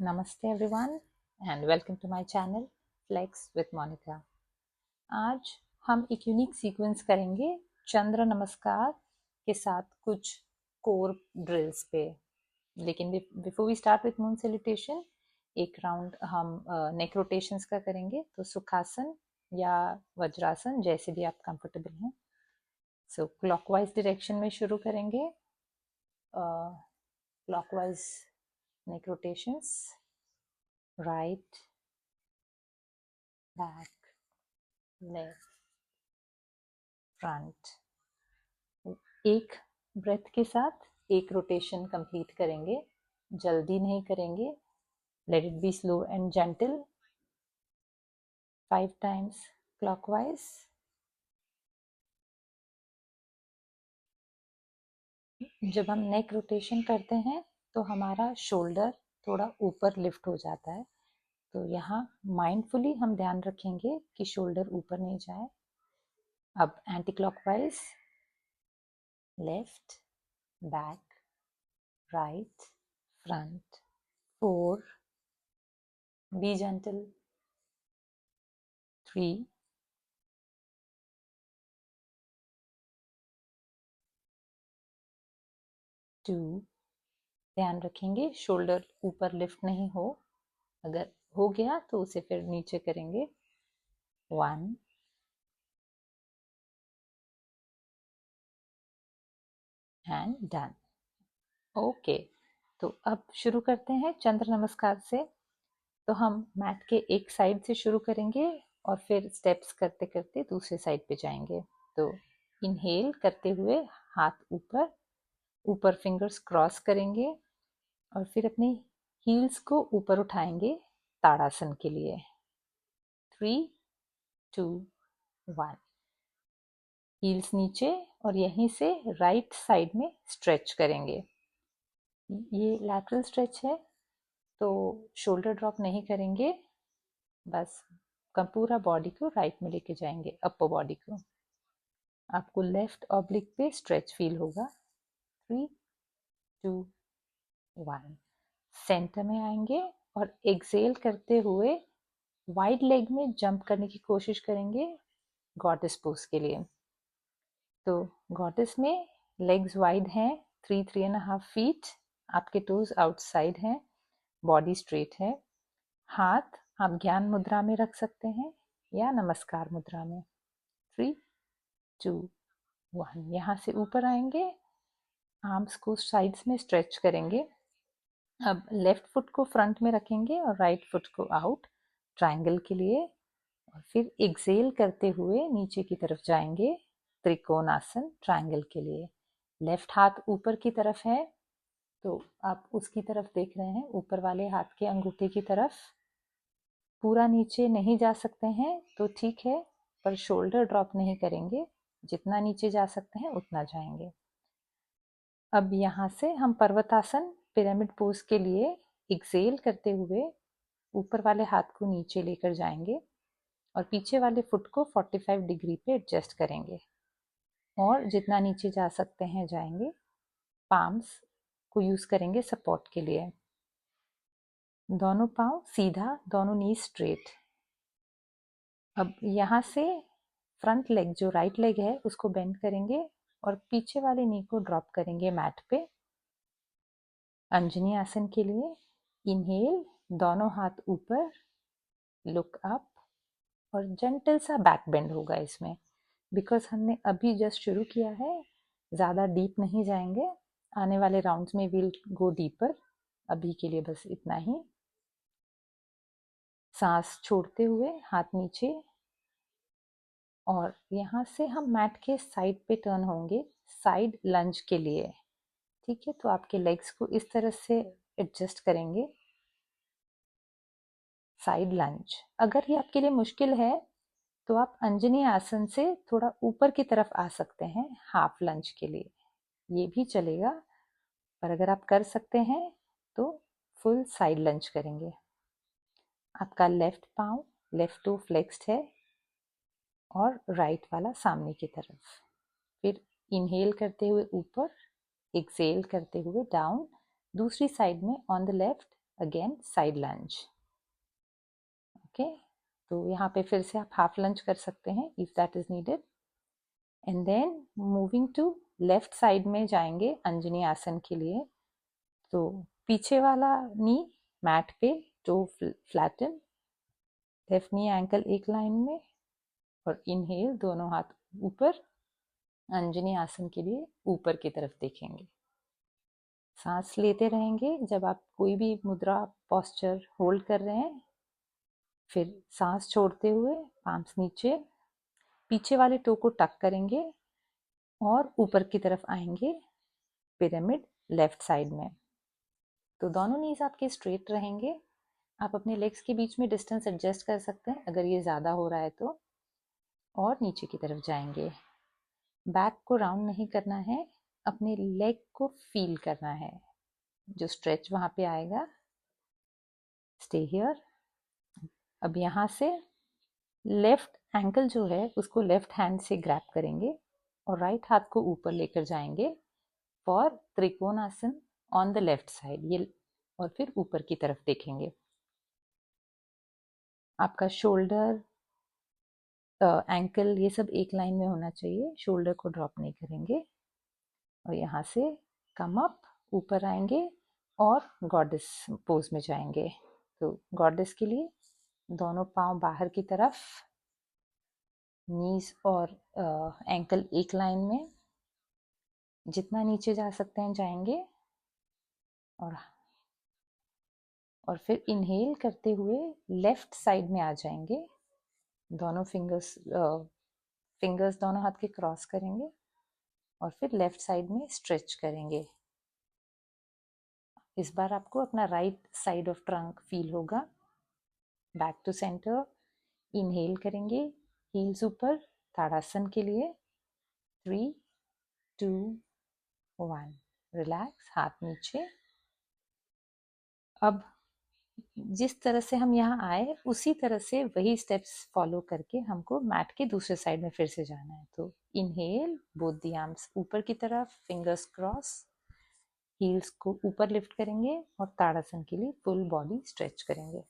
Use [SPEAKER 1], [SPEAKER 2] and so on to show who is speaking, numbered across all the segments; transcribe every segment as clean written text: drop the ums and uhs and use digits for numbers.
[SPEAKER 1] नमस्ते everyone and welcome to my channel flex with Monika. आज हम एक यूनिक सीक्वेंस करेंगे चंद्र नमस्कार के साथ कुछ कोर ड्रिल्स पे। लेकिन before we start with moon salutation एक राउंड हम नेक रोटेशंस का करेंगे। तो सुखासन या वज्रासन जैसे भी आप कंफर्टेबल हैं। सो क्लॉकवाइज डायरेक्शन में शुरू करेंगे। Clockwise neck rotations, right, back, left, front. एक ब्रेथ के साथ एक रोटेशन कंप्लीट करेंगे, जल्दी नहीं करेंगे। Let it be slow and gentle. 5 times clockwise. जब हम नेक रोटेशन करते हैं तो हमारा शोल्डर थोड़ा ऊपर लिफ्ट हो जाता है, तो यहाँ माइंडफुली हम ध्यान रखेंगे कि शोल्डर ऊपर नहीं जाए। अब anti clockwise, left, back, right, front. 4, be gentle, 3, 2, ध्यान रखेंगे शोल्डर ऊपर लिफ्ट नहीं हो। अगर हो गया तो उसे फिर नीचे करेंगे। 1 एंड डन। ओके, तो अब शुरू करते हैं चंद्र नमस्कार से। तो हम मैट के एक साइड से शुरू करेंगे और फिर स्टेप्स करते करते दूसरे साइड पे जाएंगे। तो इनहेल करते हुए हाथ ऊपर ऊपर, फिंगर्स क्रॉस करेंगे और फिर अपने हील्स को ऊपर उठाएंगे ताड़ासन के लिए। 3, 2, 1। हील्स नीचे और यहीं से राइट साइड में स्ट्रेच करेंगे। ये लैटरल स्ट्रेच है, तो शोल्डर ड्रॉप नहीं करेंगे, बस पूरा बॉडी को राइट में लेके जाएंगे, अपर बॉडी को। आपको लेफ्ट ऑब्लिक पे स्ट्रेच फील होगा। 3, 2, 1। सेंटर में आएंगे और एक्सेल करते हुए वाइड लेग में जंप करने की कोशिश करेंगे गॉडेस पोज के लिए। तो गॉडेस में लेग्स वाइड हैं, 3.5 फीट। आपके टोज आउटसाइड हैं, बॉडी स्ट्रेट है। हाथ आप ज्ञान मुद्रा में रख सकते हैं या नमस्कार मुद्रा में। 3, 2, 1। यहाँ से ऊपर आएंगे, आर्म्स को साइड्स में स्ट्रेच करेंगे। अब लेफ्ट फुट को फ्रंट में रखेंगे और राइट फुट को आउट ट्रायंगल के लिए, और फिर एक्सेल करते हुए नीचे की तरफ जाएंगे त्रिकोणासन ट्रायंगल के लिए। लेफ्ट हाथ ऊपर की तरफ है, तो आप उसकी तरफ देख रहे हैं, ऊपर वाले हाथ के अंगूठे की तरफ। पूरा नीचे नहीं जा सकते हैं तो ठीक है, पर शोल्डर ड्रॉप नहीं करेंगे, जितना नीचे जा सकते हैं उतना जाएंगे। अब यहाँ से हम पर्वतासन पिरामिड पोज के लिए एक्सेल करते हुए ऊपर वाले हाथ को नीचे लेकर जाएंगे और पीछे वाले फुट को 45 डिग्री पे एडजस्ट करेंगे और जितना नीचे जा सकते हैं जाएंगे। पाम्स को यूज करेंगे सपोर्ट के लिए। दोनों पाँव सीधा, दोनों नी स्ट्रेट। अब यहाँ से फ्रंट लेग जो राइट लेग है उसको बेंड करेंगे और पीछे वाले नी को ड्रॉप करेंगे मैट पे। अंजनी आसन के लिए इनहेल, दोनों हाथ ऊपर, लुक अप, और जेंटल सा बैक बेंड होगा इसमें, बिकॉज हमने अभी जस्ट शुरू किया है, ज़्यादा डीप नहीं जाएंगे। आने वाले राउंड्स में विल गो डीपर, अभी के लिए बस इतना ही। सांस छोड़ते हुए हाथ नीचे, और यहाँ से हम मैट के साइड पे टर्न होंगे साइड लंज के लिए। ठीक है, तो आपके लेग्स को इस तरह से एडजस्ट करेंगे, साइड लंज। अगर ये आपके लिए मुश्किल है तो आप अंजनी आसन से थोड़ा ऊपर की तरफ आ सकते हैं हाफ लंज के लिए, ये भी चलेगा। पर अगर आप कर सकते हैं तो फुल साइड लंज करेंगे। आपका लेफ्ट पाँव, लेफ्ट टो फ्लेक्स्ड है और राइट वाला सामने की तरफ। फिर इनहेल करते हुए ऊपर, एक्सेल करते हुए डाउन। दूसरी साइड में on the left again side lunge. Okay, तो यहाँ पे फिर से आप हाफ लंज कर सकते हैं if that is needed. And then moving to left side में जाएंगे अंजनी आसन के लिए। तो पीछे वाला नी मैट पे, toe flatten, left knee ankle एक लाइन में, और इनहेल दोनों हाथ ऊपर, अंजनी आसन के लिए ऊपर की तरफ देखेंगे। सांस लेते रहेंगे जब आप कोई भी मुद्रा पोस्चर होल्ड कर रहे हैं, फिर सांस छोड़ते हुए पाम्स नीचे, पीछे वाले टो को टक करेंगे और ऊपर की तरफ आएंगे पिरामिड लेफ्ट साइड में। तो दोनों नीज आपके स्ट्रेट रहेंगे। आप अपने लेग्स के बीच में डिस्टेंस एडजस्ट कर सकते हैं अगर ये ज़्यादा हो रहा है तो, और नीचे की तरफ जाएंगे। बैक को राउंड नहीं करना है, अपने लेग को फील करना है, जो स्ट्रेच वहां पे आएगा। Stay here. अब यहाँ से लेफ्ट एंकल जो है उसको लेफ्ट हैंड से ग्रैब करेंगे और राइट हाथ को ऊपर लेकर जाएंगे for trikonasana on the left side. ये, और फिर ऊपर की तरफ देखेंगे। आपका शोल्डर, एंकल, ये सब एक लाइन में होना चाहिए, शोल्डर को ड्रॉप नहीं करेंगे। और यहाँ से कम अप, ऊपर आएंगे और गॉडेस पोज में जाएंगे। तो गॉडेस के लिए दोनों पांव बाहर की तरफ, नीज और एंकल एक लाइन में, जितना नीचे जा सकते हैं जाएंगे। और फिर इनहेल करते हुए लेफ्ट साइड में आ जाएंगे। दोनों फिंगर्स दोनों हाथ के क्रॉस करेंगे और फिर लेफ्ट साइड में स्ट्रेच करेंगे। इस बार आपको अपना right side of trunk feel होगा। बैक टू सेंटर, इनहेल करेंगे, हील्स ऊपर, ताड़ासन के लिए। 3, 2, 1, रिलैक्स, हाथ नीचे। अब जिस तरह से हम यहाँ आए उसी तरह से वही स्टेप्स फॉलो करके हमको मैट के दूसरे साइड में फिर से जाना है। तो इनहेल, बोथ द आर्म्स ऊपर की तरफ, फिंगर्स क्रॉस, हील्स को ऊपर लिफ्ट करेंगे और ताड़ासन के लिए फुल बॉडी स्ट्रेच करेंगे।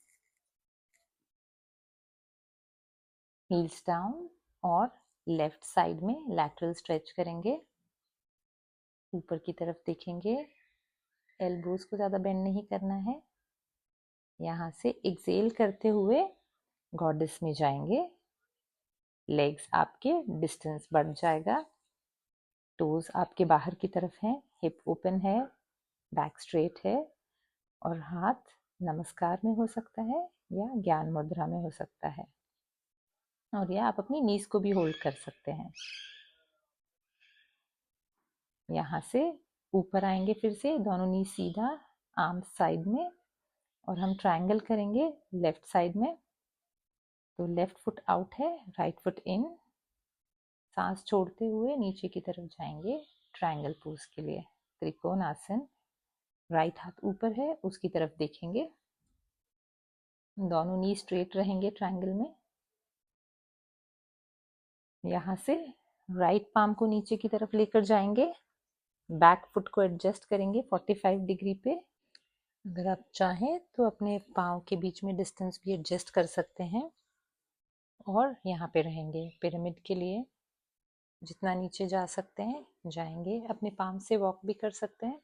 [SPEAKER 1] हील्स डाउन और लेफ्ट साइड में लैटरल स्ट्रेच करेंगे। ऊपर की तरफ देखेंगे, एल्बोज को ज़्यादा बेंड नहीं करना है। यहाँ से एक्सेल करते हुए गॉडेस में जाएंगे। लेग्स आपके डिस्टेंस बढ़ जाएगा, टोज आपके बाहर की तरफ हैं, हिप ओपन है, बैक स्ट्रेट है, और हाथ नमस्कार में हो सकता है या ज्ञान मुद्रा में हो सकता है, और या आप अपनी नीज को भी होल्ड कर सकते हैं। यहाँ से ऊपर आएंगे, फिर से दोनों नी सीधा, आर्म्स साइड में, और हम ट्रायंगल करेंगे लेफ्ट साइड में। तो लेफ्ट फुट आउट है, राइट फुट इन, सांस छोड़ते हुए नीचे की तरफ जाएंगे ट्रायंगल पोज के लिए, त्रिकोण आसन। राइट हाथ ऊपर है, उसकी तरफ देखेंगे, दोनों नी स्ट्रेट रहेंगे ट्रायंगल में। यहाँ से राइट पाम को नीचे की तरफ लेकर जाएंगे, बैक फुट को एडजस्ट करेंगे 45 डिग्री पे। अगर आप चाहें तो अपने पाँव के बीच में डिस्टेंस भी एडजस्ट कर सकते हैं, और यहाँ पे रहेंगे पिरामिड के लिए। जितना नीचे जा सकते हैं जाएंगे, अपने पाम से वॉक भी कर सकते हैं,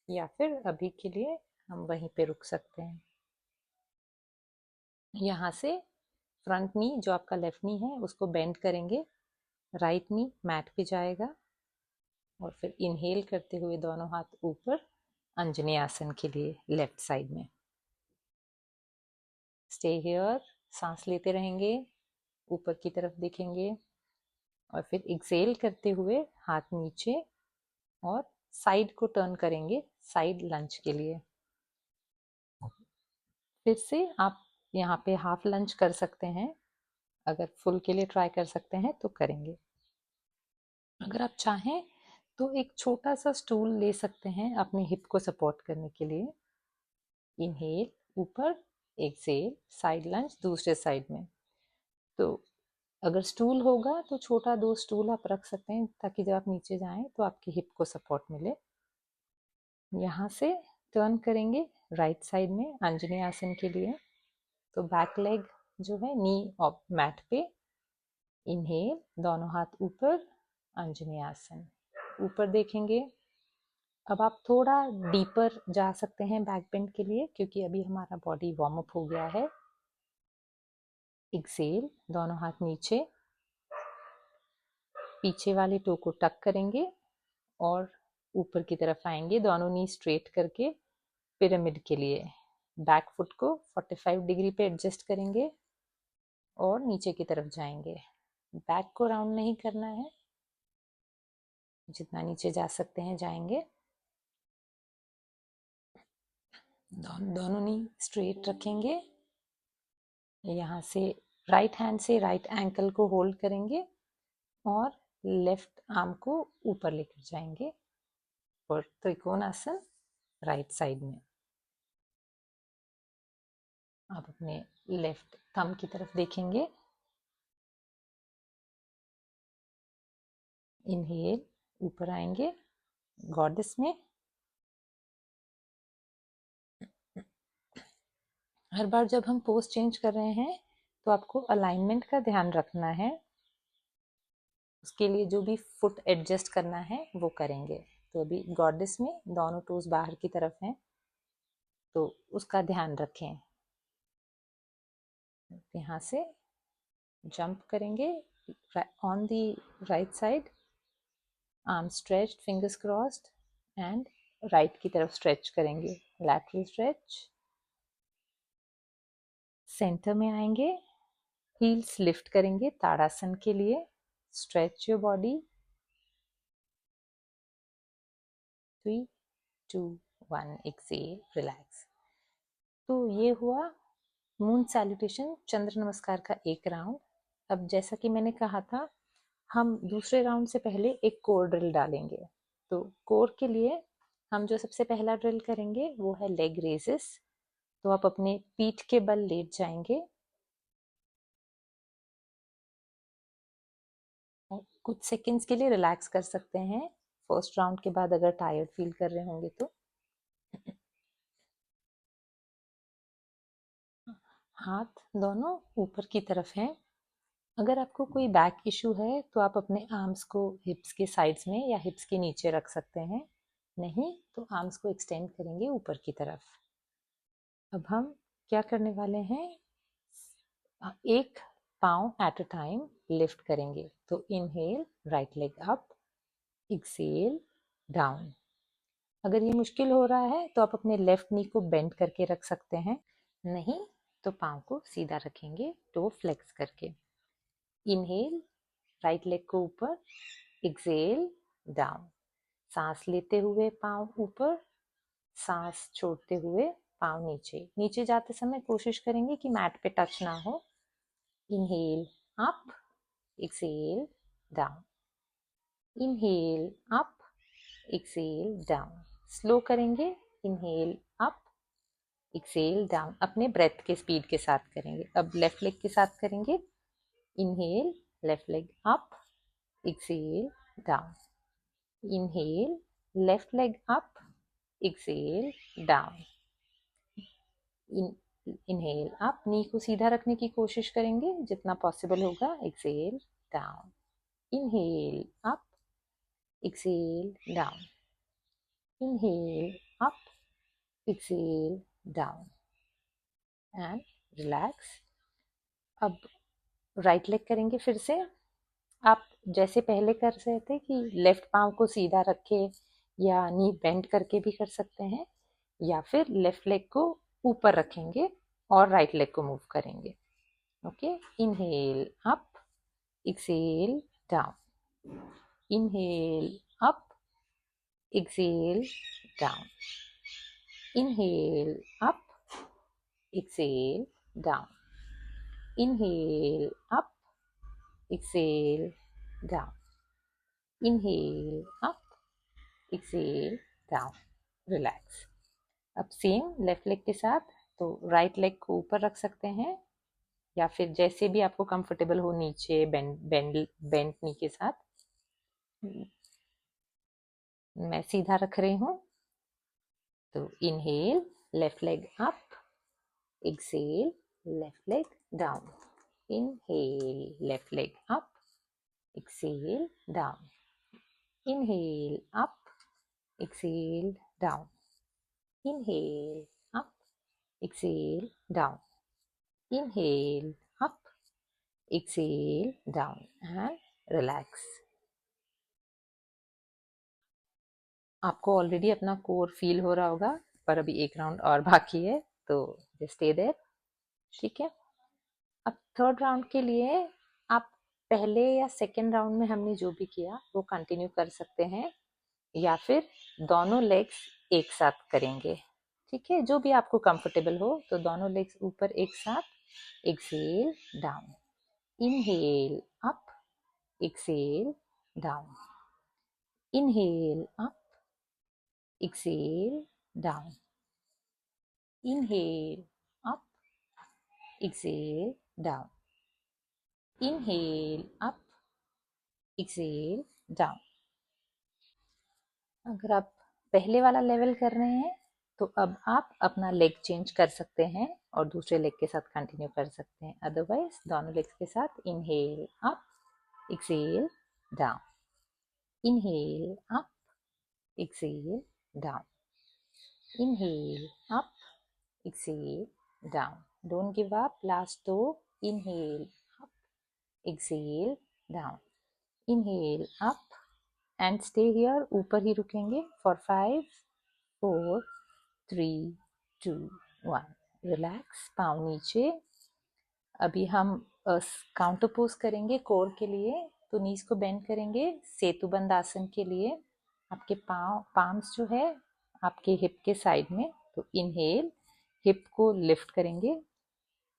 [SPEAKER 1] या फिर अभी के लिए हम वहीं पे रुक सकते हैं। यहाँ से फ्रंट नी, जो आपका लेफ्ट नी है, उसको बेंड करेंगे, राइट नी मैट पे जाएगा, और फिर इनहेल करते हुए दोनों हाथ ऊपर, अंजनी आसन के लिए लेफ्ट साइड में। स्टे हियर, सांस लेते रहेंगे, ऊपर की तरफ देखेंगे, और फिर एक्सेल करते हुए हाथ नीचे और साइड को टर्न करेंगे साइड लंच के लिए। फिर से आप यहाँ पे हाफ लंच कर सकते हैं, अगर फुल के लिए ट्राई कर सकते हैं तो करेंगे। अगर आप चाहें तो एक छोटा सा स्टूल ले सकते हैं अपने हिप को सपोर्ट करने के लिए। इनहेल ऊपर, एक्सेल साइड लंच दूसरे साइड में। तो अगर स्टूल होगा तो छोटा 2 स्टूल आप रख सकते हैं, ताकि जब आप नीचे जाएं तो आपकी हिप को सपोर्ट मिले। यहाँ से टर्न करेंगे राइट साइड में अंजनी आसन के लिए। तो बैक लेग जो है नी मैट पे, इनहेल, दोनों हाथ ऊपर, अंजनी आसन। ऊपर देखेंगे। अब आप थोड़ा डीपर जा सकते हैं बैक बेंड के लिए, क्योंकि अभी हमारा बॉडी वार्म अप हो गया है। एक्सेल, दोनों हाथ नीचे, पीछे वाले टो को टक करेंगे और ऊपर की तरफ आएंगे, दोनों नी स्ट्रेट करके पिरामिड के लिए। बैक फुट को 45 डिग्री पे एडजस्ट करेंगे और नीचे की तरफ जाएंगे। बैक को राउंड नहीं करना है, जितना नीचे जा सकते हैं जाएंगे। दोनों नी स्ट्रेट रखेंगे। यहाँ से राइट हैंड से राइट एंकल को होल्ड करेंगे और लेफ्ट आर्म को ऊपर लेकर जाएंगे और त्रिकोणासन राइट साइड में। आप अपने लेफ्ट थंब की तरफ देखेंगे। इनहेल, ऊपर आएंगे गॉडेस में। हर बार जब हम पोज चेंज कर रहे हैं तो आपको अलाइनमेंट का ध्यान रखना है। उसके लिए जो भी फुट एडजस्ट करना है वो करेंगे। तो अभी गॉडेस में दोनों टोज बाहर की तरफ हैं, तो उसका ध्यान रखें। यहाँ से जंप करेंगे on the right side, arm stretched, fingers crossed, and right की तरफ स्ट्रेच करेंगे, लैटरल स्ट्रेच। सेंटर में आएंगे, हील्स लिफ्ट करेंगे ताड़ासन के लिए। Stretch your body. 3, 2, 1, exhale, relax. तो ये हुआ मून सैल्यूटेशन, चंद्र नमस्कार का एक राउंड। अब जैसा कि मैंने कहा था, हम दूसरे राउंड से पहले एक कोर ड्रिल डालेंगे। तो कोर के लिए हम जो सबसे पहला ड्रिल करेंगे वो है लेग रेजेस। तो आप अपने पीठ के बल लेट जाएंगे और कुछ सेकंड्स के लिए रिलैक्स कर सकते हैं फर्स्ट राउंड के बाद, अगर टायर्ड फील कर रहे होंगे तो। हाथ दोनों ऊपर की तरफ हैं। अगर आपको कोई बैक इशू है तो आप अपने आर्म्स को हिप्स के साइड्स में या हिप्स के नीचे रख सकते हैं, नहीं तो आर्म्स को एक्सटेंड करेंगे ऊपर की तरफ। अब हम क्या करने वाले हैं, एक पाँव एट अ टाइम लिफ्ट करेंगे। तो inhale, right leg up, exhale, down. अगर ये मुश्किल हो रहा है तो आप अपने लेफ्ट नी को बेंड करके रख सकते हैं, नहीं तो पाँव को सीधा रखेंगे टो फ्लेक्स करके। इनहेल, राइट लेग को ऊपर, एक्सेल, डाउन। सांस लेते हुए पाँव ऊपर, सांस छोड़ते हुए पाँव नीचे। नीचे जाते समय कोशिश करेंगे कि मैट पे टच ना हो। Inhale up, exhale, down. Inhale up, exhale, down. Slow करेंगे। Inhale up, exhale, down. अपने ब्रेथ के स्पीड के साथ करेंगे। अब लेफ्ट लेग के साथ करेंगे। Inhale, left leg up, exhale, down. Inhale, left leg up, exhale, down. Inhale up, knee को सीधा रखने की कोशिश करेंगे जितना पॉसिबल होगा। Exhale, down. Inhale up, exhale, down. Inhale up, exhale, down and relax. अब राइट लेग करेंगे फिर से। आप जैसे पहले कर रहे थे कि लेफ्ट पाँव को सीधा रखे या नी बेंड करके भी कर सकते हैं, या फिर लेफ्ट लेग को ऊपर रखेंगे और राइट लेग को मूव करेंगे। Okay, inhale up, exhale, down. Inhale up, exhale, down. Inhale up, exhale, down. Inhale up, exhale, down. Inhale up, exhale, down, relax. अब सेम लेफ्ट लेग के साथ, तो राइट लेग को ऊपर रख सकते हैं या फिर जैसे भी आपको कंफर्टेबल हो, नीचे बेंड नी के साथ। मैं सीधा रख रही हूँ। तो inhale, left leg up, exhale, left leg down. Inhale, left leg up, exhale, down. Inhale, up, exhale, down. Inhale, up, exhale, down. Inhale, up, exhale, down and relax. आपको ऑलरेडी अपना कोर फील हो रहा होगा, पर अभी एक round और बाकी है, तो जस्ट स्टे देयर. ठीक है. अब थर्ड राउंड के लिए आप पहले या सेकेंड राउंड में हमने जो भी किया वो कंटिन्यू कर सकते हैं, या फिर दोनों लेग्स एक साथ करेंगे. ठीक है, जो भी आपको कंफर्टेबल हो. तो दोनों लेग्स ऊपर एक साथ. Exhale, down. Inhale, up, exhale, down. Inhale, up, exhale, down. Inhale, up, exhale, down. Inhale, up, exhale, down. अगर आप पहले वाला लेवल कर रहे हैं तो अब आप अपना लेग चेंज कर सकते हैं और दूसरे लेग के साथ कंटिन्यू कर सकते हैं. अदरवाइज दोनों लेग्स के साथ inhale up, exhale, down. Inhale up, exhale, down. Inhale up, exhale, down. Don't give up. Last दो. Inhale up, exhale, down. Inhale up and stay here. ऊपर ही रुकेंगे फॉर 5, 4, 3, 2, 1. रिलैक्स. पाँव नीचे. अभी हम काउंटर पोज करेंगे कोर के लिए. तो नीज को बेंड करेंगे सेतुबंद आसन के लिए. आपके पाँव पाम्स जो है आपके हिप के साइड में. तो इनहेल, हिप को लिफ्ट करेंगे.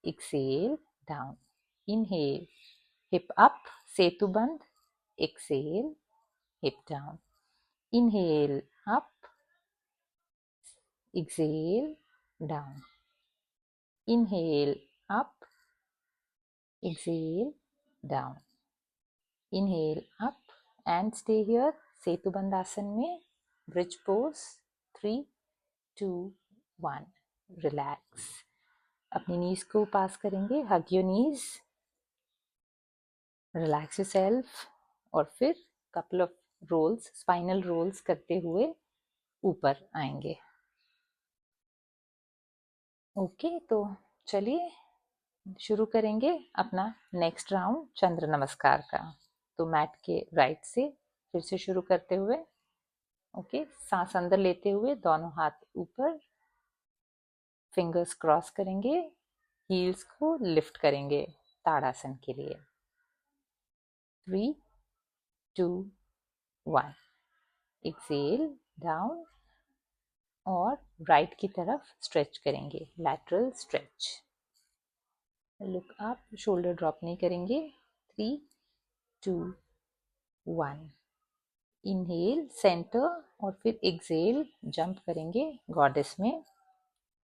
[SPEAKER 1] Exhale, down. Inhale, hip up, Setubandh. Exhale, hip down. Inhale up, exhale, down. Inhale, up, exhale, down. Inhale, up and stay here. सेतुबंदासन में ब्रिज पोज. 3, 2, 1. रिलैक्स. अपनी नीज को पास करेंगे. Hug your knees. Relax yourself. और फिर couple of rolls, spinal rolls करते हुए ऊपर आएंगे. ओके, तो चलिए शुरू करेंगे अपना नेक्स्ट राउंड चंद्र नमस्कार का. तो मैट के राइट से फिर से शुरू करते हुए. ओके, सांस अंदर लेते हुए दोनों हाथ ऊपर, फिंगर्स क्रॉस करेंगे, हील्स को लिफ्ट करेंगे ताड़ासन के लिए. 3, 2, 1. Excel, down. और राइट की तरफ स्ट्रेच करेंगे. Lateral stretch. Look up. Shoulder drop नहीं करेंगे. 3, 2, 1. इनहेल सेंटर और फिर एक्सेल जंप करेंगे गॉडेस में.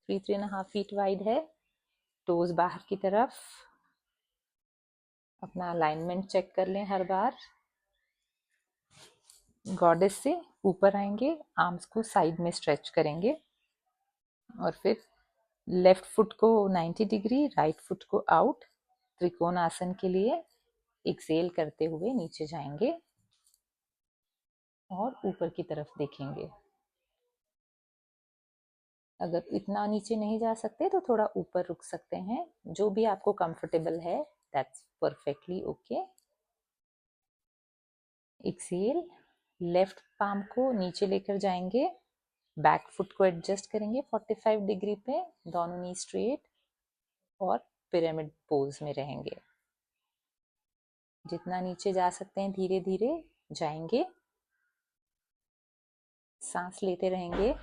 [SPEAKER 1] 3.5 फीट वाइड है. टोज बाहर की तरफ. अपना अलाइनमेंट चेक कर लें हर बार. गॉडेस से ऊपर आएंगे. आर्म्स को साइड में स्ट्रेच करेंगे और फिर लेफ्ट फुट को 90 डिग्री, राइट फुट को आउट. त्रिकोण आसन के लिए एक्सेल करते हुए नीचे जाएंगे और ऊपर की तरफ देखेंगे. अगर इतना नीचे नहीं जा सकते तो थोड़ा ऊपर रुक सकते हैं. जो भी आपको कंफर्टेबल है, that's perfectly okay. Exhale. Left palm को नीचे लेकर जाएंगे. बैक फुट को एडजस्ट करेंगे 45 डिग्री पे. दोनों नी स्ट्रेट और पिरामिड पोज में रहेंगे. जितना नीचे जा सकते हैं धीरे धीरे जाएंगे. सांस लेते रहेंगे.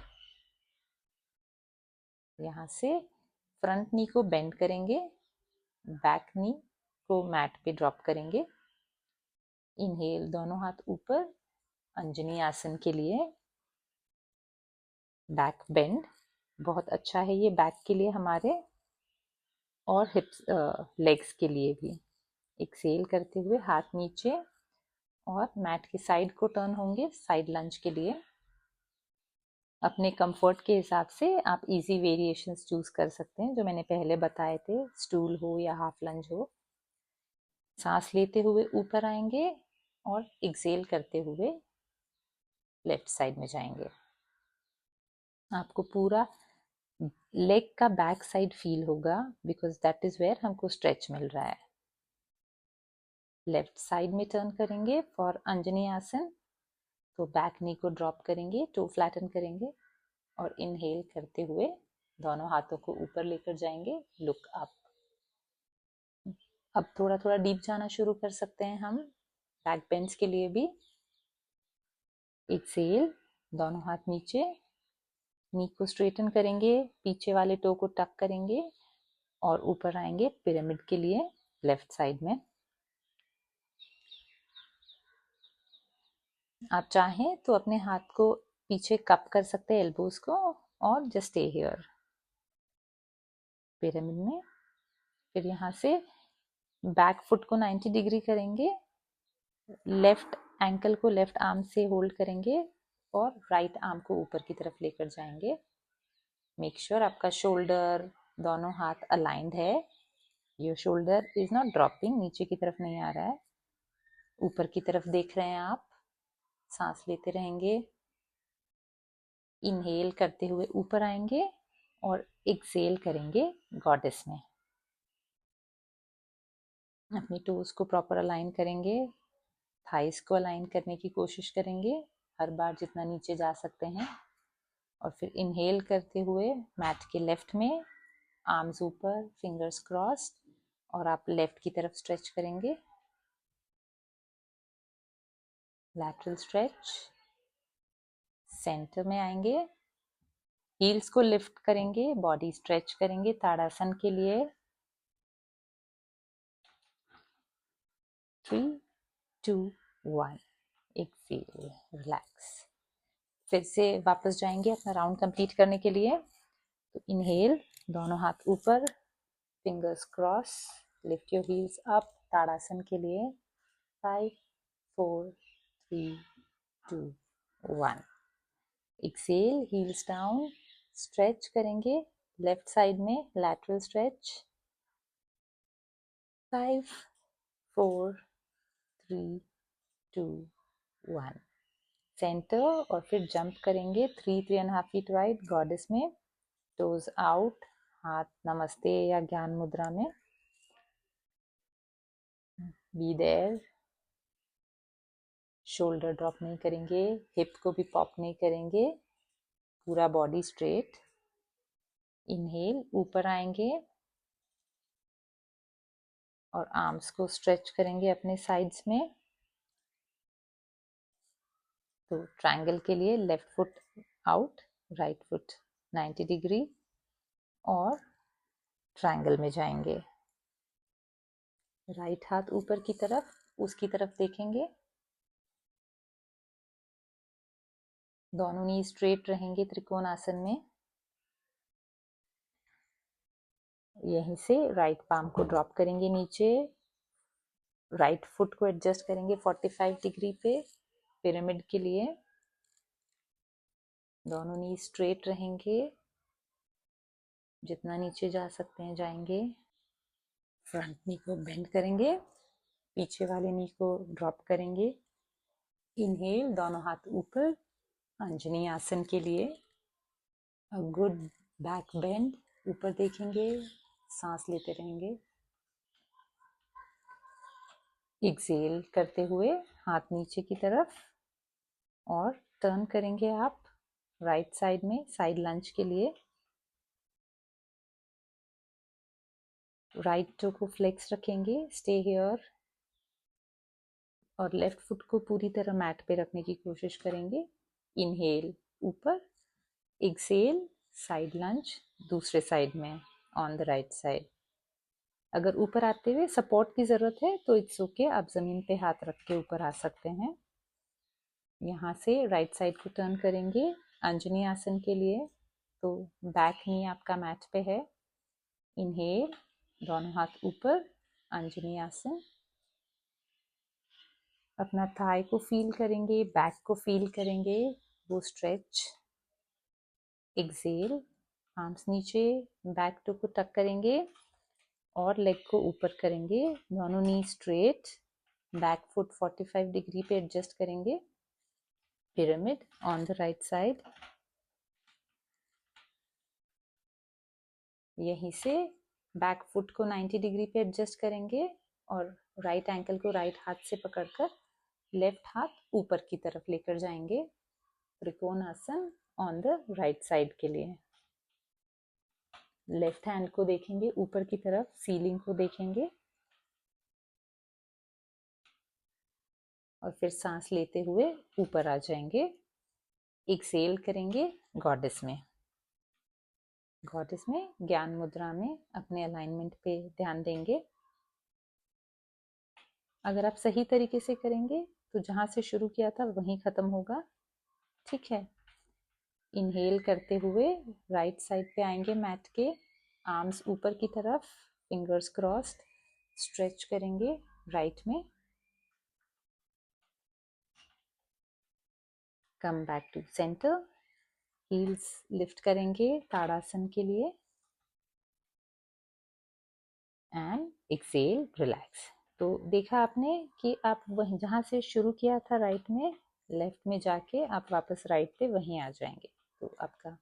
[SPEAKER 1] यहाँ से फ्रंट नी को बेंड करेंगे. बैक नी को मैट पे ड्रॉप करेंगे. इनहेल, दोनों हाथ ऊपर, अंजनी आसन के लिए. बैक बेंड बहुत अच्छा है ये बैक के लिए हमारे, और हिप्स लेग्स के लिए भी. एक्सेल करते हुए हाथ नीचे और मैट की साइड को टर्न होंगे साइड लंज के लिए. अपने कंफर्ट के हिसाब से आप इजी वेरिएशंस चूज कर सकते हैं, जो मैंने पहले बताए थे, स्टूल हो या हाफ लंज हो। सांस लेते हुए ऊपर आएंगे और एक्सेल करते हुए लेफ्ट साइड में जाएंगे। आपको पूरा लेग का बैक साइड फील होगा, बिकॉज दैट इज वेयर हमको स्ट्रेच मिल रहा है। लेफ्ट साइड में टर्न करेंगे फॉर अंजनी आसन। तो बैक नी को ड्रॉप करेंगे, टो फ्लैटन करेंगे और इनहेल करते हुए दोनों हाथों को ऊपर लेकर जाएंगे, लुक अप। अब थोड़ा थोड़ा डीप जाना शुरू कर सकते हैं हम, बैक बेंच के लिए भी। एक्सेल, दोनों हाथ नीचे, नी को स्ट्रेटन करेंगे, पीछे वाले टो को टक करेंगे और ऊपर आएंगे पिरामिड के लिए लेफ्ट साइड में। आप चाहें तो अपने हाथ को पीछे कप कर सकते हैं, एल्बोज को, और जस्ट स्टे हियर पिरामिड में। फिर यहाँ से बैक फुट को 90 डिग्री करेंगे, लेफ्ट एंकल को लेफ्ट आर्म से होल्ड करेंगे और राइट आर्म को ऊपर की तरफ लेकर जाएंगे। मेक श्योर आपका शोल्डर, दोनों हाथ अलाइंड है। Your shoulder is not dropping, नीचे की तरफ नहीं आ रहा है, ऊपर की तरफ देख रहे हैं आप। सांस लेते रहेंगे, इनहेल करते हुए ऊपर आएंगे और एक्सेल करेंगे गॉडेस में। अपनी टोज को प्रॉपर अलाइन करेंगे, थाइस को अलाइन करने की कोशिश करेंगे हर बार जितना नीचे जा सकते हैं। और फिर इनहेल करते हुए मैट के लेफ्ट में, आर्म्स ऊपर, फिंगर्स क्रॉस्ड, और आप लेफ्ट की तरफ स्ट्रेच करेंगे, लैटरल स्ट्रेच। सेंटर में आएंगे, हील्स को लिफ्ट करेंगे, बॉडी स्ट्रेच करेंगे ताड़ासन के लिए। 3, 2, 1, एक्सेल, रिलैक्स। फिर से वापस जाएंगे अपना राउंड कंप्लीट करने के लिए। तो इनहेल, दोनों हाथ ऊपर, fingers cross, lift your heels up Tadasana के लिए। 5, 4, 3, 2, 1, एक्सेल, हील्स डाउन, स्ट्रेच करेंगे लेफ्ट साइड में, लैटरल स्ट्रेच। 5, 4, 3, 2, 1, सेंटर, और फिर जंप करेंगे 3.5 फीट वाइड गॉडेस में, टोज आउट, हाथ नमस्ते या ज्ञान मुद्रा में। बी देयर, शोल्डर ड्रॉप नहीं करेंगे, हिप को भी पॉप नहीं करेंगे, पूरा बॉडी स्ट्रेट। इनहेल, ऊपर आएंगे और आर्म्स को स्ट्रेच करेंगे अपने साइड्स में। तो ट्रायंगल के लिए left foot out, right foot 90 degree, और ट्रायंगल में जाएंगे। राइट हाथ ऊपर की तरफ, उसकी तरफ देखेंगे, दोनों नी स्ट्रेट रहेंगे त्रिकोण आसन में। यहीं से राइट पाम को ड्रॉप करेंगे नीचे, राइट फुट को एडजस्ट करेंगे 45 डिग्री पे पिरामिड के लिए। दोनों नी स्ट्रेट रहेंगे, जितना नीचे जा सकते हैं जाएंगे। फ्रंट नी को बेंड करेंगे, पीछे वाले नी को ड्रॉप करेंगे। इनहेल, दोनों हाथ ऊपर, अंजनी आसन के लिए। अ गुड बैक बेंड, ऊपर देखेंगे, सांस लेते रहेंगे। एक्सेल करते हुए हाथ नीचे की तरफ, और टर्न करेंगे आप राइट साइड में, साइड लंज के लिए। राइट टो को फ्लेक्स रखेंगे, स्टे हियर, और लेफ्ट फुट को पूरी तरह मैट पे रखने की कोशिश करेंगे। इनहेल ऊपर, एक्सेल साइड लंज दूसरे साइड में, ऑन द राइट साइड। अगर ऊपर आते हुए सपोर्ट की ज़रूरत है तो इट्स ओके, आप ज़मीन पे हाथ रख के ऊपर आ सकते हैं। यहाँ से राइट साइड को टर्न करेंगे अंजनी आसन के लिए। तो बैक नी आपका मैट पे है। इनहेल, दोनों हाथ ऊपर, अंजनी आसन। अपना थाई को फील करेंगे, बैक को फील करेंगे, वो स्ट्रेच। एक्सेल, आर्म्स नीचे, बैक टू को टक करेंगे और लेग को ऊपर करेंगे, दोनों knee straight, back foot 45 degree पे एडजस्ट करेंगे, pyramid on the right side. यहीं से बैक फुट को 90 डिग्री पे एडजस्ट करेंगे और राइट एंकल को राइट हाथ से पकड़कर लेफ्ट हाथ ऊपर की तरफ लेकर जाएंगे, trikonasana on the right side के लिए। लेफ्ट हैंड को देखेंगे ऊपर की तरफ, सीलिंग को देखेंगे और फिर सांस लेते हुए ऊपर आ जाएंगे। एक्सेल करेंगे गॉडेस में। गॉडेस में ज्ञान मुद्रा में अपने अलाइनमेंट पे ध्यान देंगे। अगर आप सही तरीके से करेंगे तो जहां से शुरू किया था वहीं खत्म होगा, ठीक है। इनहेल करते हुए राइट साइड पे आएंगे मैट के, आर्म्स ऊपर की तरफ, फिंगर्स क्रॉस्ड, स्ट्रेच करेंगे राइट में। Come back to centre, heels lift करेंगे ताड़ासन के लिए एंड एक्सेल रिलैक्स। तो देखा आपने कि आप वहीं जहाँ से शुरू किया था राइट में, लेफ्ट में जाके आप वापस राइट पे वहीं आ जाएंगे। तो आपका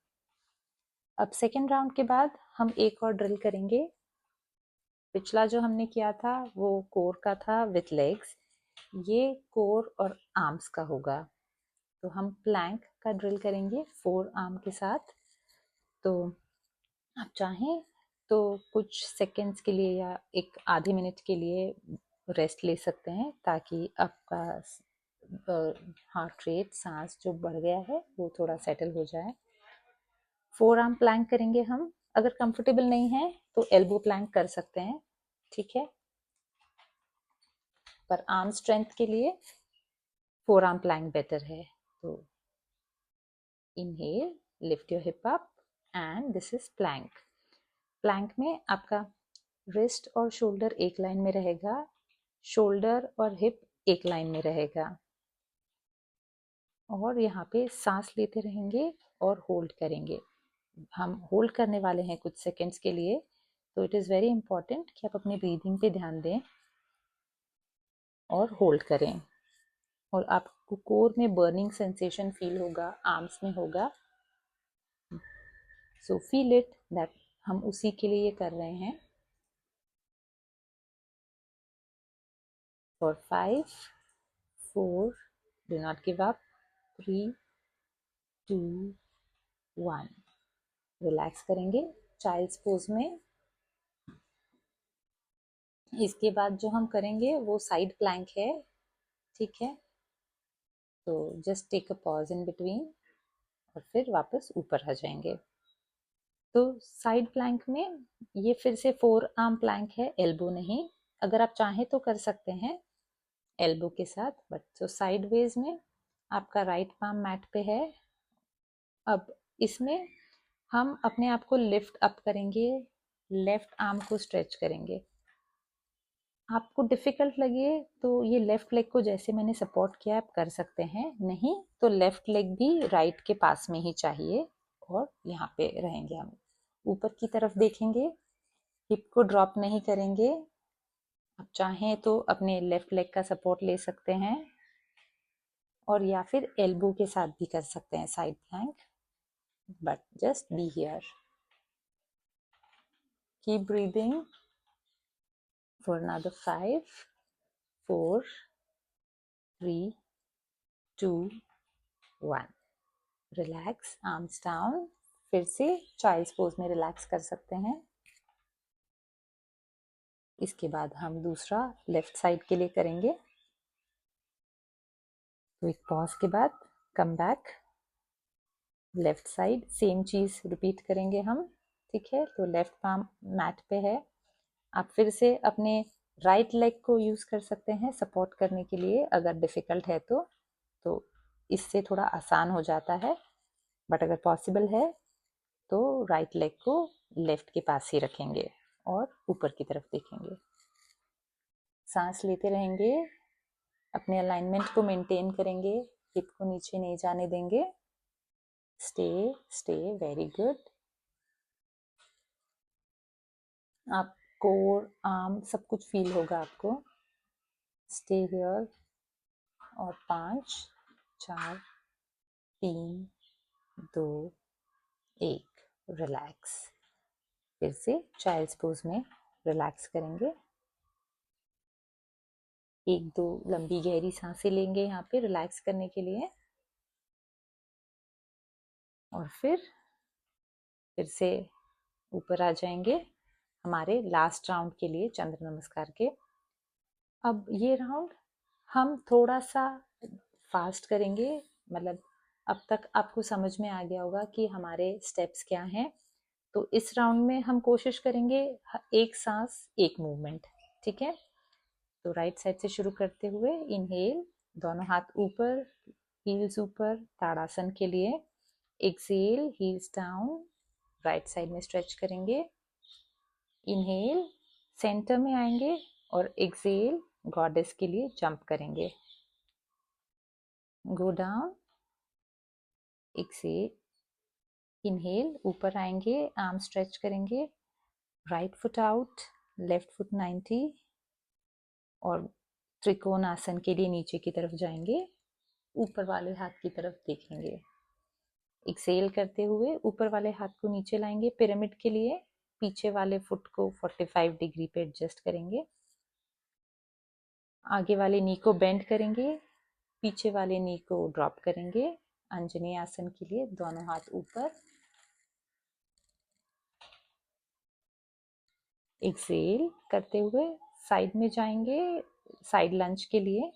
[SPEAKER 1] अब सेकेंड राउंड के बाद हम एक और ड्रिल करेंगे। पिछला जो हमने किया था वो कोर का था विथ लेग्स, ये कोर और आर्म्स का होगा। तो हम प्लैंक का ड्रिल करेंगे 4 आर्म के साथ। तो आप चाहें तो कुछ सेकंड्स के लिए या एक आधे मिनट के लिए रेस्ट ले सकते हैं, ताकि आपका हार्ट रेट, सांस जो बढ़ गया है वो थोड़ा सेटल हो जाए। 4 आर्म प्लैंक करेंगे हम। अगर कंफर्टेबल नहीं है तो एल्बो प्लैंक कर सकते हैं, ठीक है। पर आर्म स्ट्रेंथ के लिए 4 आर्म प्लैंक बेटर है। तो inhale, lift your hip up and this is plank. Plank में आपका रिस्ट और शोल्डर एक लाइन में रहेगा, शोल्डर और हिप एक लाइन में रहेगा, और यहाँ पे सांस लेते रहेंगे और होल्ड करेंगे। हम होल्ड करने वाले हैं कुछ सेकंड्स के लिए, तो इट इज़ वेरी इंपॉर्टेंट कि आप अपनी ब्रीदिंग पे ध्यान दें और होल्ड करें। और आपको कोर में बर्निंग सेंसेशन फील होगा, आर्म्स में होगा। सो फील इट दैट हम उसी के लिए कर रहे हैं। For 5, 4, do not give up, 3, 2, 1। Relax करेंगे चाइल्ड्स पोज में। इसके बाद जो हम करेंगे वो साइड प्लैंक है, ठीक है। तो just take a pause in between और फिर वापस ऊपर आ जाएंगे। तो साइड प्लैंक में ये फिर से 4 आर्म प्लैंक है, एल्बो नहीं। अगर आप चाहें तो कर सकते हैं एल्बो के साथ, बट तो साइड वेज में आपका राइट पाम मैट पे है। अब इसमें हम अपने आप को लिफ्ट अप करेंगे, लेफ्ट आर्म को स्ट्रेच करेंगे। आपको डिफिकल्ट लगे तो ये लेफ्ट लेग को जैसे मैंने सपोर्ट किया आप कर सकते हैं, नहीं तो लेफ्ट लेग भी राइट के पास में ही चाहिए और यहाँ पे रहेंगे। हम ऊपर की तरफ देखेंगे, हिप को ड्रॉप नहीं करेंगे। आप चाहें तो अपने लेफ्ट लेग का सपोर्ट ले सकते हैं और या फिर एल्बो के साथ भी कर सकते हैं side plank, but just be here. Keep breathing for another 5, 4, 3, 2, 1। Relax, arms down. फिर से चाइल्ड्स पोज में रिलैक्स कर सकते हैं। इसके बाद हम दूसरा लेफ्ट साइड के लिए करेंगे। तो एक पॉज के बाद come back, left side same चीज रिपीट करेंगे हम, ठीक है। तो लेफ्ट पाम मैट पे है। आप फिर से अपने राइट लेग को यूज कर सकते हैं सपोर्ट करने के लिए, अगर डिफिकल्ट है तो इससे थोड़ा आसान हो जाता है। बट अगर पॉसिबल है तो राइट लेग को लेफ्ट के पास ही रखेंगे और ऊपर की तरफ देखेंगे। सांस लेते रहेंगे, अपने अलाइनमेंट को मेंटेन करेंगे, हिप को नीचे नहीं जाने देंगे। Stay very good. आप कोर आर्म सब कुछ फील होगा आपको। Stay here. और 5 4 3 2 1 रिलैक्स। फिर से चाइल्ड्स पोज में रिलैक्स करेंगे। एक दो लंबी गहरी सांसें लेंगे यहाँ पे रिलैक्स करने के लिए। और फिर से ऊपर आ जाएंगे हमारे लास्ट राउंड के लिए चंद्र नमस्कार के। अब ये राउंड हम थोड़ा सा फास्ट करेंगे, मतलब अब तक आपको समझ में आ गया होगा कि हमारे स्टेप्स क्या हैं। तो इस राउंड में हम कोशिश करेंगे एक सांस एक मूवमेंट, ठीक है। तो राइट साइड से शुरू करते हुए इनहेल, दोनों हाथ ऊपर, हील्स ऊपर ताड़ासन के लिए। Exhale, heels down, right side में स्ट्रेच करेंगे। इनहेल, सेंटर में आएंगे और एक्सेल गॉडेस के लिए जंप करेंगे। गो डाउन, एक्सेल, इनहेल, ऊपर आएंगे, आर्म स्ट्रेच करेंगे, right foot out, left foot 90 और त्रिकोण आसन के लिए नीचे की तरफ जाएंगे, ऊपर वाले हाथ की तरफ देखेंगे। एक्सेल करते हुए ऊपर वाले हाथ को नीचे लाएंगे पिरामिड के लिए, पीछे वाले फुट को 45 डिग्री पे एडजस्ट करेंगे। आगे वाले नी को बेंड करेंगे, पीछे वाले नी को ड्रॉप करेंगे। अंजनी आसन के लिए दोनों हाथ ऊपर। एक्सेल करते हुए साइड में जाएंगे, साइड लंज के लिए।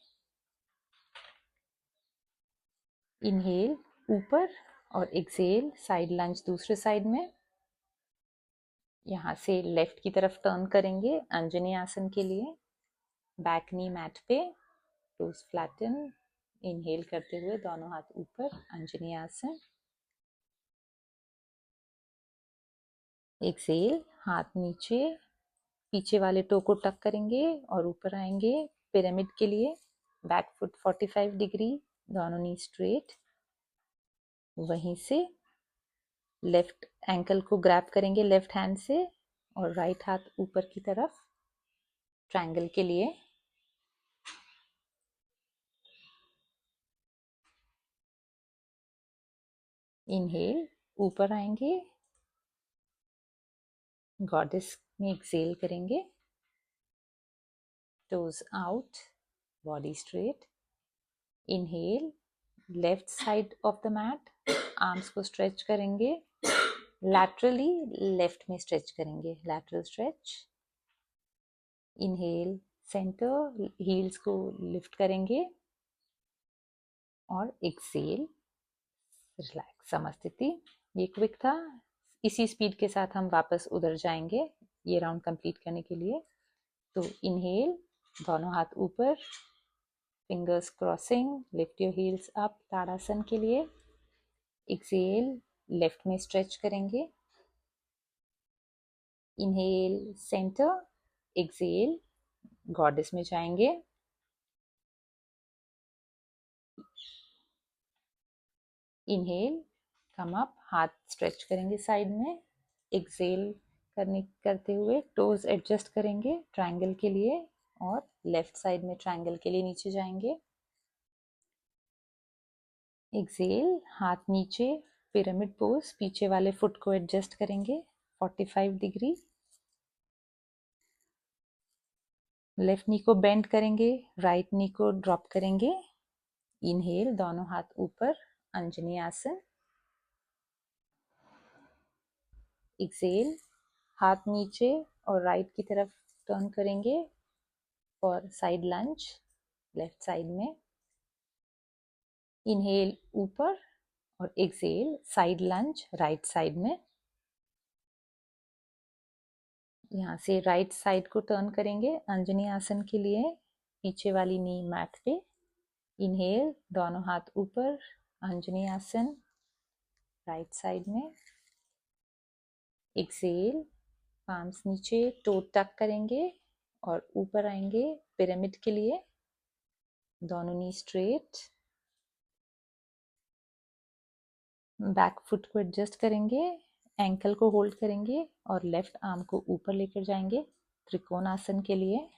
[SPEAKER 1] इनहेल ऊपर और एक्सेल साइड लंज दूसरे साइड में। यहाँ से लेफ्ट की तरफ टर्न करेंगे अंजनी आसन के लिए, बैक नी मैट पे, टोस फ्लैटन। इनहेल करते हुए दोनों हाथ ऊपर, अंजनी आसन। एक्सेल, हाथ नीचे, पीछे वाले टो को टक करेंगे और ऊपर आएंगे पिरामिड के लिए, बैक फुट 45 डिग्री, दोनों नी स्ट्रेट। वहीं से लेफ्ट एंकल को ग्रैब करेंगे लेफ्ट हैंड से और राइट हाथ ऊपर की तरफ ट्रायंगल के लिए। इनहेल, ऊपर आएंगे, गॉडेस में एक्सेल करेंगे, toes out, body straight. Inhale, left side of the mat, arms को स्ट्रेच करेंगे, लैटरली लेफ्ट में स्ट्रेच करेंगे, lateral stretch. Inhale, centre, heels को लिफ्ट करेंगे और एक्सेल, रिलैक्स, समस्थिति। ये क्विक था, इसी स्पीड के साथ हम वापस उधर जाएंगे ये राउंड कंप्लीट करने के लिए। तो इनहेल, दोनों हाथ ऊपर, fingers crossing, lift your heels up Tadasana के लिए। एक्सेल, लेफ्ट में स्ट्रेच करेंगे। इनहेल सेंटर, एक्सेल गॉडेस में जाएंगे। इनहेल, कम अप, हाथ स्ट्रेच करेंगे साइड में। एक्सेल करते हुए टोज एडजस्ट करेंगे ट्रायंगल के लिए और लेफ्ट साइड में ट्रायंगल के लिए नीचे जाएंगे। एक्सेल, हाथ नीचे, पिरामिड पोज, पीछे वाले फुट को एडजस्ट करेंगे 45 डिग्री। लेफ्ट नी को बेंड करेंगे, राइट नी को ड्रॉप करेंगे। इनहेल, दोनों हाथ ऊपर, अंजनी आसन। एक्सेल, हाथ नीचे और राइट की तरफ टर्न करेंगे और साइड लंज लेफ्ट साइड में। इनहेल ऊपर और एक्सेल साइड लंज राइट साइड में। यहाँ से राइट साइड को टर्न करेंगे अंजनी आसन के लिए, पीछे वाली नी मैट पे। इनहेल, दोनों हाथ ऊपर, अंजनी आसन राइट साइड में। एक्सेल, पाम्स नीचे, टो टक करेंगे और ऊपर आएंगे पिरामिड के लिए, दोनों नी स्ट्रेट। बैक फुट को एडजस्ट करेंगे, एंकल को होल्ड करेंगे और लेफ्ट आर्म को ऊपर लेकर जाएंगे त्रिकोणासन के लिए।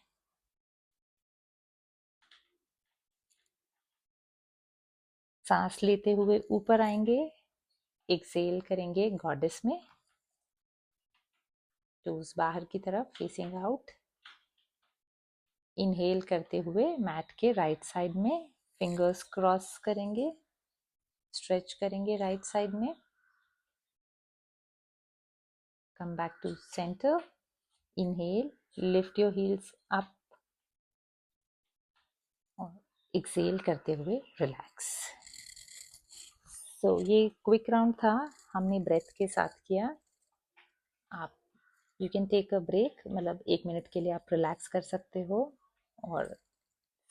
[SPEAKER 1] सांस लेते हुए ऊपर आएंगे, एक्सेल करेंगे गॉडेस में, टोज बाहर की तरफ फेसिंग आउट। इनहेल करते हुए मैट के राइट साइड में फिंगर्स क्रॉस करेंगे, स्ट्रेच करेंगे राइट साइड में। Come back to centre, inhale, lift your heels up और एक्सेल करते हुए रिलैक्स। ये क्विक राउंड था, हमने ब्रेथ के साथ किया। आप you can take a break, मतलब 1 मिनट के लिए आप रिलैक्स कर सकते हो और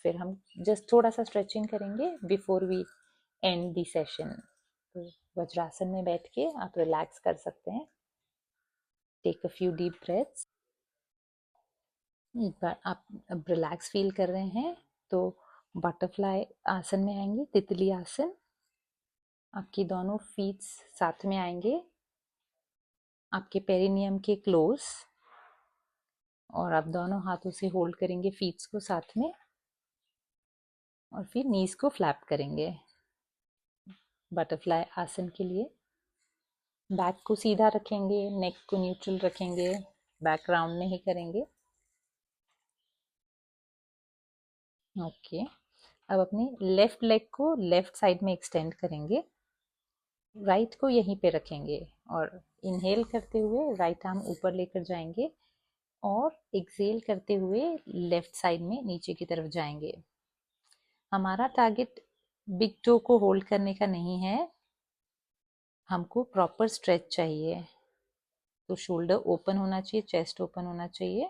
[SPEAKER 1] फिर हम जस्ट थोड़ा सा स्ट्रेचिंग करेंगे before we end the session. तो वज्रासन में बैठ के आप रिलैक्स कर सकते हैं। Take a few deep breaths. एक बार आप अब रिलैक्स फील कर रहे हैं तो बटरफ्लाई आसन में आएंगे, तितली आसन। आपकी दोनों फीट साथ में आएंगे, आपके पेरिनियम के क्लोज, और आप दोनों हाथों से होल्ड करेंगे फीट्स को साथ में और फिर नीज को फ्लैप करेंगे बटरफ्लाई आसन के लिए। बैक को सीधा रखेंगे, नेक को न्यूट्रल रखेंगे, बैक राउंड में ही करेंगे। ओके, अब अपने लेफ्ट लेग को लेफ्ट साइड में एक्सटेंड करेंगे, राइट को यहीं पे रखेंगे और इनहेल करते हुए राइट आर्म ऊपर लेकर जाएंगे और एक्सेल करते हुए लेफ्ट साइड में नीचे की तरफ जाएंगे। हमारा टारगेट बिग टो को होल्ड करने का नहीं है, हमको प्रॉपर स्ट्रेच चाहिए। तो शोल्डर ओपन होना चाहिए, चेस्ट ओपन होना चाहिए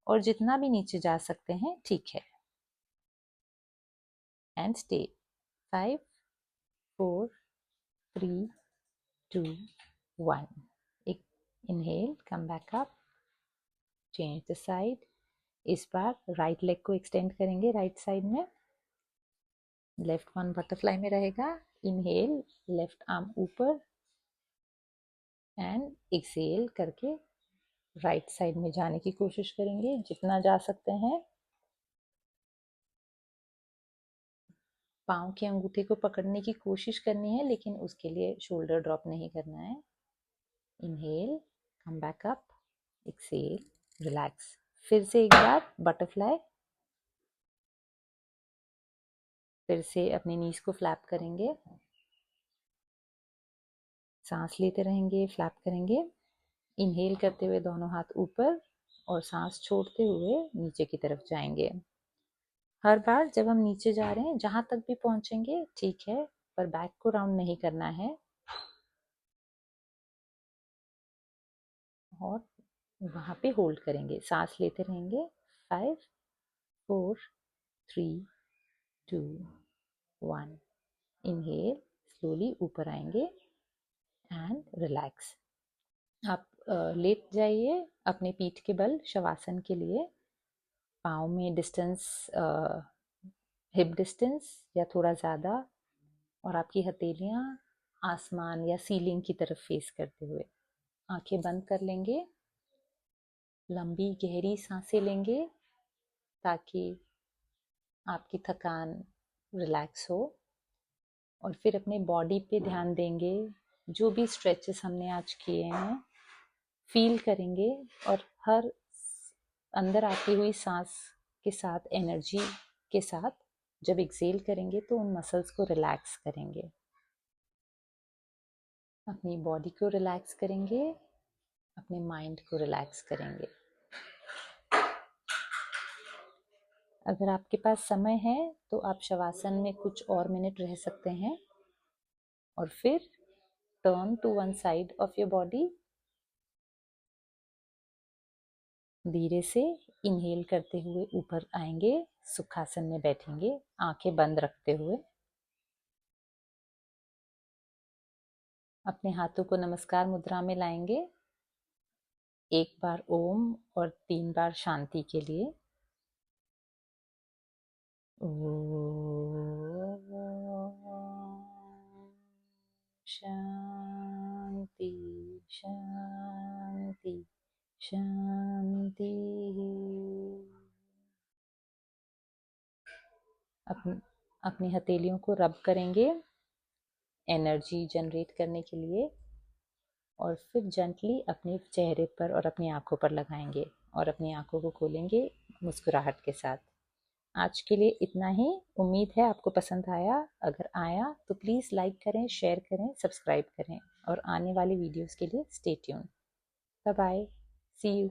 [SPEAKER 1] और जितना भी नीचे जा सकते हैं ठीक है। And stay 5 4 3 2 1। एक inhale, come back up, change the side. इस बार राइट लेग को एक्सटेंड करेंगे राइट साइड में, लेफ्ट वन बटरफ्लाई में रहेगा। इनहेल, लेफ्ट आर्म ऊपर एंड एक्सेल करके राइट साइड में जाने की कोशिश करेंगे जितना जा सकते हैं। पाँव के अंगूठे को पकड़ने की कोशिश करनी है लेकिन उसके लिए शोल्डर ड्रॉप नहीं करना है। Inhale, come back up, exhale, relax. फिर से एक बार बटरफ्लाई, फिर से अपनी नीज को फ्लैप करेंगे, सांस लेते रहेंगे, फ्लैप करेंगे। इनहेल करते हुए दोनों हाथ ऊपर और सांस छोड़ते हुए नीचे की तरफ जाएंगे। हर बार जब हम नीचे जा रहे हैं जहां तक भी पहुंचेंगे ठीक है, पर बैक को राउंड नहीं करना है और वहां पे होल्ड करेंगे, सांस लेते रहेंगे। 5 4 3 2 1। इनहेल, स्लोली ऊपर आएंगे एंड रिलैक्स। आप लेट जाइए अपने पीठ के बल शवासन के लिए। पाँव में डिस्टेंस हिप डिस्टेंस या थोड़ा ज़्यादा, और आपकी हथेलियाँ आसमान या सीलिंग की तरफ फेस करते हुए। आंखें बंद कर लेंगे, लंबी गहरी सांसें लेंगे ताकि आपकी थकान रिलैक्स हो, और फिर अपने बॉडी पे ध्यान देंगे। जो भी स्ट्रेचेस हमने आज किए हैं फील करेंगे और हर अंदर आती हुई सांस के साथ, एनर्जी के साथ जब एक्सेल करेंगे तो उन मसल्स को रिलैक्स करेंगे। अपनी बॉडी को रिलैक्स करेंगे, अपने माइंड को रिलैक्स करेंगे। अगर आपके पास समय है तो आप शवासन में कुछ और मिनट रह सकते हैं और फिर turn to one side of your body. धीरे से इनहेल करते हुए ऊपर आएंगे, सुखासन में बैठेंगे आंखें बंद रखते हुए। अपने हाथों को नमस्कार मुद्रा में लाएंगे, एक बार ओम और 3 बार शांति के लिए। शांति शांति शांति। अपनी हथेलियों को रब करेंगे एनर्जी जनरेट करने के लिए, और फिर जेंटली अपने चेहरे पर और अपनी आंखों पर लगाएंगे और अपनी आंखों को खोलेंगे मुस्कुराहट के साथ। आज के लिए इतना ही। उम्मीद है आपको पसंद आया। अगर आया तो प्लीज़ लाइक करें, शेयर करें, सब्सक्राइब करें, और आने वाली वीडियोस के लिए stay tune. Bye bye, see you.